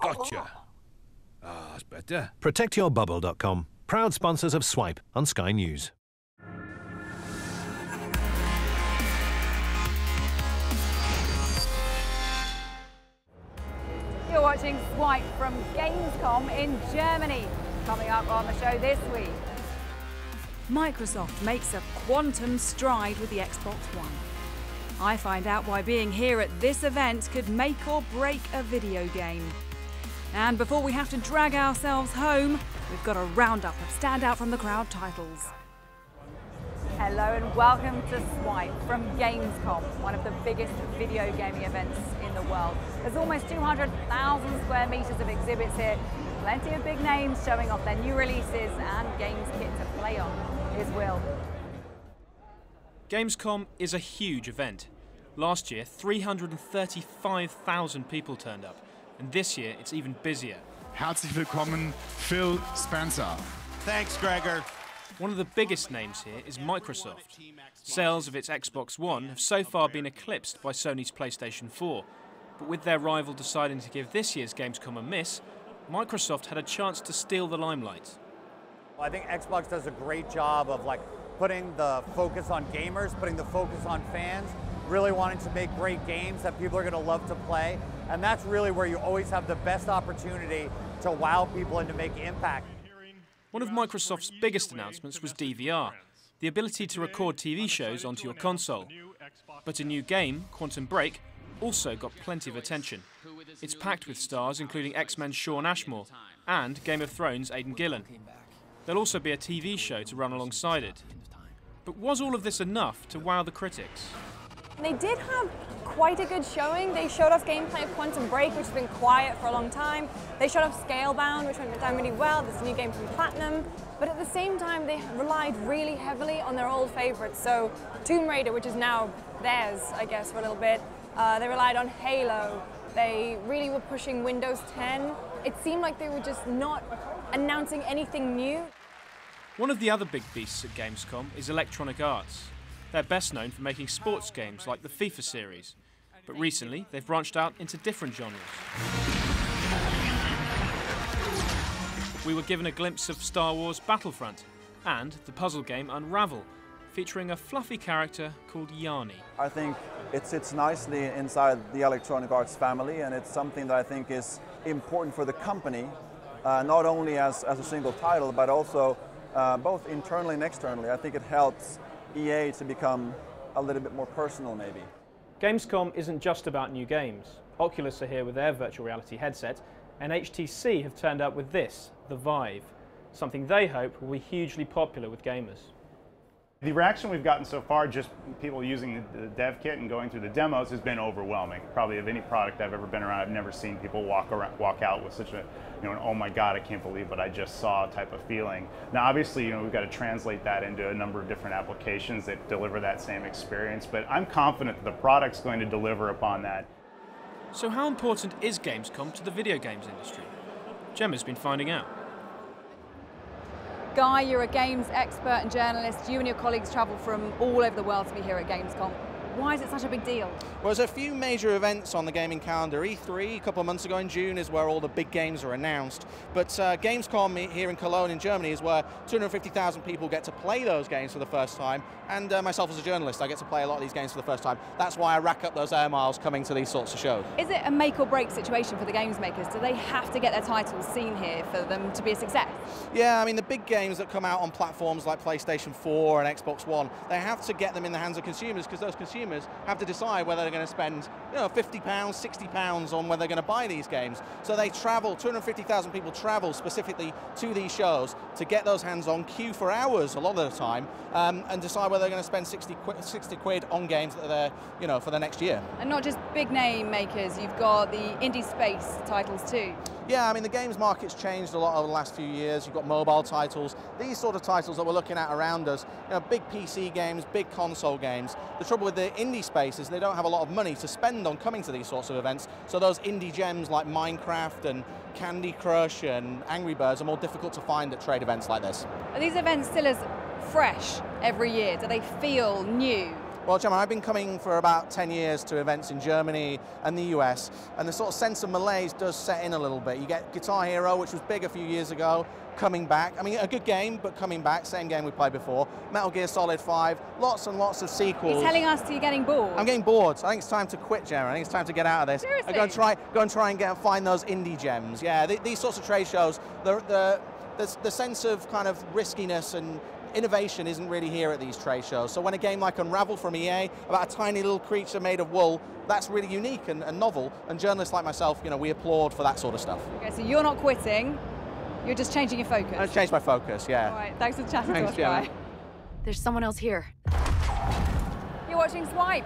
Gotcha. Ah, that's better. ProtectYourBubble.com, proud sponsors of Swipe on Sky News. You're watching Swipe from Gamescom in Germany. Coming up on the show this week, Microsoft makes a quantum stride with the Xbox One. I find out why being here at this event could make or break a video game. And before we have to drag ourselves home, we've got a roundup of standout from the crowd titles. Hello and welcome to Swipe from Gamescom, one of the biggest video gaming events in the world. There's almost 200,000 square meters of exhibits here, plenty of big names showing off their new releases and games kit to play on. Here's Will. Gamescom is a huge event. Last year, 335,000 people turned up, and this year it's even busier. Herzlich willkommen, Phil Spencer. Thanks, Gregor. One of the biggest names here is Microsoft. Sales of its Xbox One have so far been eclipsed by Sony's PlayStation 4, but with their rival deciding to give this year's Gamescom a miss, Microsoft had a chance to steal the limelight. I think Xbox does a great job of putting the focus on gamers, putting the focus on fans, really wanting to make great games that people are going to love to play, and that's really where you always have the best opportunity to wow people and to make impact. One of Microsoft's biggest announcements was DVR, the ability to record TV shows onto your console. But a new game, Quantum Break, also got plenty of attention. It's packed with stars including X-Men's Shawn Ashmore and Game of Thrones' Aidan Gillen. There'll also be a TV show to run alongside it. But was all of this enough to wow the critics? They did have quite a good showing. They showed off gameplay of Quantum Break, which has been quiet for a long time. They showed off Scalebound, which went down really well. This is a new game from Platinum. But at the same time, they relied really heavily on their old favorites. So Tomb Raider, which is now theirs, I guess, for a little bit. They relied on Halo. They really were pushing Windows 10. It seemed like they were just not announcing anything new. One of the other big beasts at Gamescom is Electronic Arts. They're best known for making sports games like the FIFA series, but recently they've branched out into different genres. We were given a glimpse of Star Wars Battlefront and the puzzle game Unravel, featuring a fluffy character called Yanni. I think it sits nicely inside the Electronic Arts family, and it's something that I think is important for the company, not only as a single title, but also both internally and externally. I think it helps EA to become a little bit more personal, maybe. Gamescom isn't just about new games. Oculus are here with their virtual reality headset, and HTC have turned up with this, the Vive, something they hope will be hugely popular with gamers. The reaction we've gotten so far, just people using the dev kit and going through the demos, has been overwhelming. Probably of any product I've ever been around, I've never seen people walk out with such a, an oh my god, I can't believe what I just saw type of feeling. Now obviously, we've got to translate that into a number of different applications that deliver that same experience, but I'm confident that the product's going to deliver upon that. So how important is Gamescom to the video games industry? Gemma's been finding out. Guy, you're a games expert and journalist. You and your colleagues travel from all over the world to be here at Gamescom. Why is it such a big deal? Well, there's a few major events on the gaming calendar. E3 a couple of months ago in June is where all the big games are announced. But Gamescom here in Cologne in Germany is where 250,000 people get to play those games for the first time. And myself as a journalist, I get to play a lot of these games for the first time. That's why I rack up those air miles coming to these sorts of shows. Is it a make or break situation for the games makers? Do they have to get their titles seen here for them to be a success? Yeah, I mean the big games that come out on platforms like PlayStation 4 and Xbox One, they have to get them in the hands of consumers because those consumers have to decide whether they're going to spend £50, £60 on whether they're going to buy these games. So they travel, 250,000 people travel specifically to these shows to get those hands on, queue for hours a lot of the time, and decide whether they're going to spend 60 quid on games that are there, for the next year. And not just big name makers, you've got the indie space titles too. Yeah, I mean the games market's changed a lot over the last few years. You've got mobile titles, these sort of titles that we're looking at around us, big PC games, big console games. The trouble with the indie space is they don't have a lot of money to spend on coming to these sorts of events, so those indie gems like Minecraft and Candy Crush and Angry Birds are more difficult to find at trade events like this. Are these events still as fresh every year? Do they feel new? Well, Gemma, I've been coming for about 10 years to events in Germany and the US, and the sort of sense of malaise does set in a little bit. You get Guitar Hero, which was big a few years ago, coming back. I mean, a good game, but coming back, same game we played before. Metal Gear Solid 5, lots and lots of sequels. You're telling us you're getting bored? I'm getting bored. I think it's time to quit, Gemma. I think it's time to get out of this. Seriously? I'm going to try and find those indie gems. Yeah, these sorts of trade shows, the sense of kind of riskiness and innovation isn't really here at these trade shows. So when a game like Unravel from EA, about a tiny little creature made of wool, that's really unique and novel, and journalists like myself, you know, we applaud for that sort of stuff. Okay, so you're not quitting, you're just changing your focus. I've changed my focus, yeah. All right, thanks for chatting Thanks, to us, Gemma. There's someone else here. You're watching Swipe.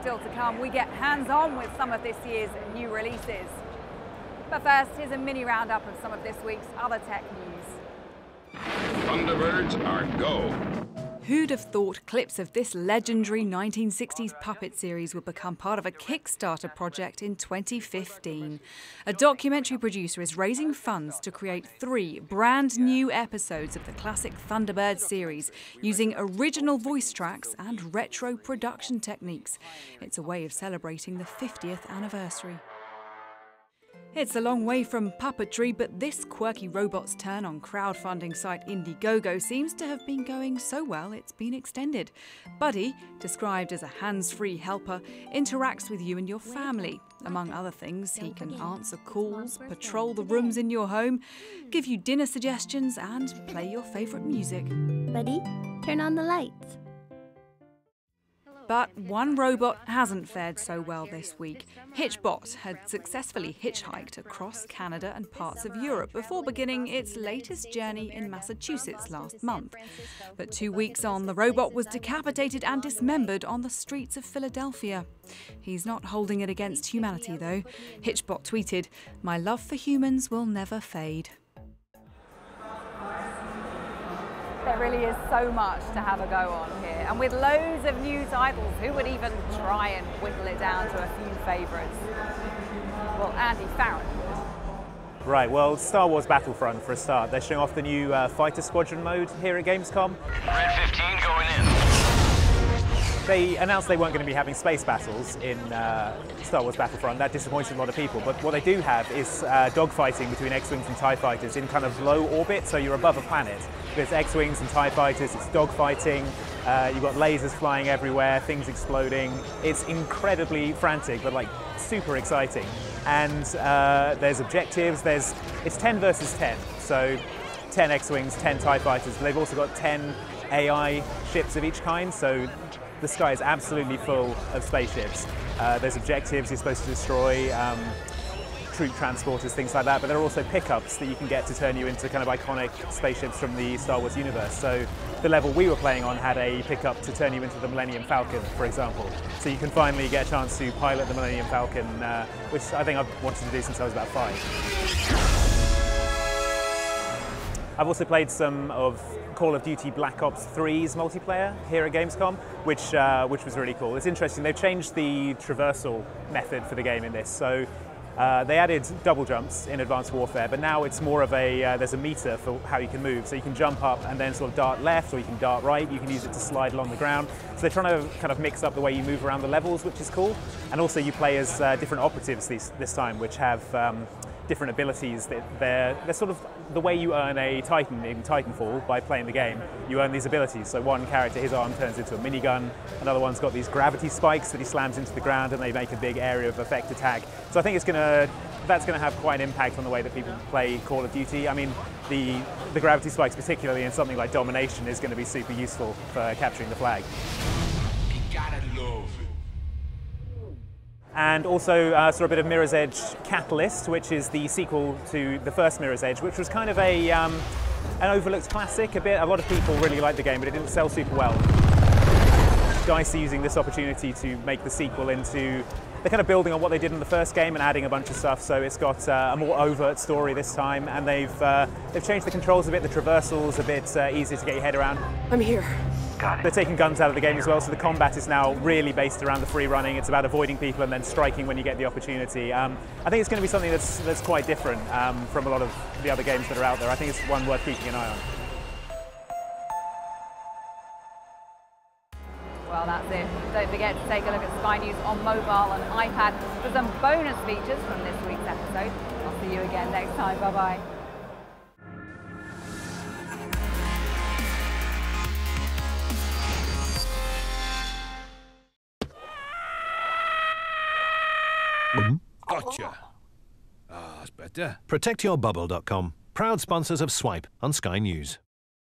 Still to come, we get hands-on with some of this year's new releases. But first, here's a mini roundup of some of this week's other tech news. Thunderbirds are go. Who'd have thought clips of this legendary 1960s puppet series would become part of a Kickstarter project in 2015? A documentary producer is raising funds to create 3 brand new episodes of the classic Thunderbirds series using original voice tracks and retro production techniques. It's a way of celebrating the 50th anniversary. It's a long way from puppetry, but this quirky robot's turn on crowdfunding site Indiegogo seems to have been going so well it's been extended. Buddy, described as a hands-free helper, interacts with you and your family. Among other things, he can answer calls, patrol the rooms in your home, give you dinner suggestions and play your favourite music. Buddy, turn on the lights. But one robot hasn't fared so well this week. Hitchbot had successfully hitchhiked across Canada and parts of Europe before beginning its latest journey in Massachusetts last month. But 2 weeks on, the robot was decapitated and dismembered on the streets of Philadelphia. He's not holding it against humanity, though. Hitchbot tweeted, "My love for humans will never fade." There really is so much to have a go on here. And with loads of new titles, who would even try and whittle it down to a few favourites? Well, Andy Farrant. Right, well, Star Wars Battlefront for a start. They're showing off the new Fighter Squadron mode here at Gamescom. Red 15 going in. They announced they weren't going to be having space battles in Star Wars Battlefront. That disappointed a lot of people. But what they do have is dogfighting between X-Wings and TIE Fighters in kind of low orbit, so you're above a planet. There's X-Wings and TIE Fighters, it's dogfighting, you've got lasers flying everywhere, things exploding. It's incredibly frantic, but like super exciting. And there's objectives, it's 10 versus 10. So 10 X-Wings, 10 TIE Fighters, but they've also got 10 AI ships of each kind, so the sky is absolutely full of spaceships. There's objectives you're supposed to destroy, troop transporters, things like that, but there are also pickups that you can get to turn you into kind of iconic spaceships from the Star Wars universe. So the level we were playing on had a pickup to turn you into the Millennium Falcon, for example. So you can finally get a chance to pilot the Millennium Falcon, which I think I've wanted to do since I was about 5. I've also played some of Call of Duty Black Ops 3's multiplayer here at Gamescom, which was really cool. It's interesting, they've changed the traversal method for the game in this. So they added double jumps in Advanced Warfare, but now it's more of there's a meter for how you can move. So you can jump up and then sort of dart left, or you can dart right. You can use it to slide along the ground. So they're trying to kind of mix up the way you move around the levels, which is cool. And also you play as different operatives this time, which have different abilities. They're sort of the way you earn a Titan in Titanfall by playing the game. You earn these abilities. So one character, his arm turns into a minigun. Another one's got these gravity spikes that he slams into the ground, and they make a big area of effect attack. So I think that's going to have quite an impact on the way that people play Call of Duty. I mean, the gravity spikes, particularly in something like Domination, is going to be super useful for capturing the flag. You gotta love it. And also saw a bit of Mirror's Edge Catalyst, which is the sequel to the first Mirror's Edge, which was kind of an overlooked classic a bit. A lot of people really liked the game, but it didn't sell super well. DICE are using this opportunity to make the sequel into, they're kind of building on what they did in the first game and adding a bunch of stuff, so it's got a more overt story this time, and they've changed the controls a bit, the traversal's a bit easier to get your head around. I'm here. Got it. They're taking guns out of the game as well, so the combat is now really based around the free running. It's about avoiding people and then striking when you get the opportunity. I think it's going to be something that's quite different from a lot of the other games that are out there. I think it's one worth keeping an eye on. Well, Well, that's it. Don't forget to take a look at Sky News on mobile and iPad for some bonus features from this week's episode. I'll see you again next time. Bye-bye. Gotcha. Ah, that's better. ProtectYourBubble.com, proud sponsors of Swipe on Sky News.